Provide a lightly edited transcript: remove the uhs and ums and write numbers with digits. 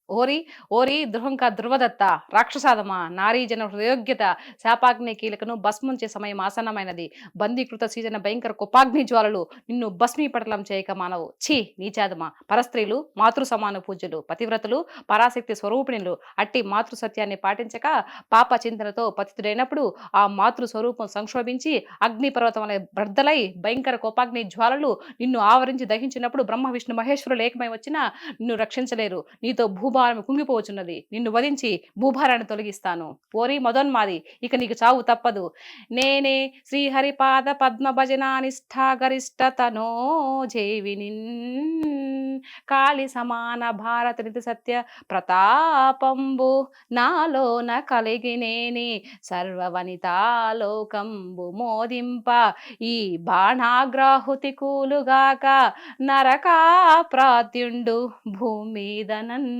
ఓరి ఓరి దుర్హంక ధృవదత్త రాక్షసాదమా నారీజన హృదయోగ్యత శాపాగ్ని కీలకను భస్ముంచే సమయం ఆసన్నమైనది. బందీకృత సీజన భయంకర కోపాగ్ని జ్వాలలు నిన్ను భస్మీపటలం చేయక మానవు. ఛీ నీచాదమా పరస్త్రీలు మాతృ సమాన పూజ్యులు పతివ్రతలు పరాశక్తి స్వరూపిణులు అట్టి మాతృ సత్యాన్ని పాటించక పాప చింతనతో పతితుడైనప్పుడు ఆ మాతృ స్వరూపం సంక్షోభించి అగ్ని పర్వతం అనే బ్రద్దలై భయంకర కోపాగ్ని జ్వాలలు నిన్ను ఆవరించి దహించినప్పుడు బ్రహ్మ విష్ణు మహేశ్వరులు ఏకమై వచ్చినా నిన్ను రక్షించలేరు. నీతో భూభారం కుంగిపోవచ్చున్నది. నిన్ను వధించి భూభారాన్ని తొలగిస్తాను. ఓరి మదోన్మాది ఇక నీకు చావు తప్పదు. నేనే శ్రీహరిపాద పద్మ భజనానిష్ఠా గరిష్టతనో జేవినిన్ కాళి సమాన భారత నితి సత్య ప్రతాపంబు నాలోన కలిగినేని సర్వవనితాలోకంబు మోదింప ఈ బాణాగ్రాహుతి కూలుగాక నరకా ప్రాత్యుండు భూమిదనన్.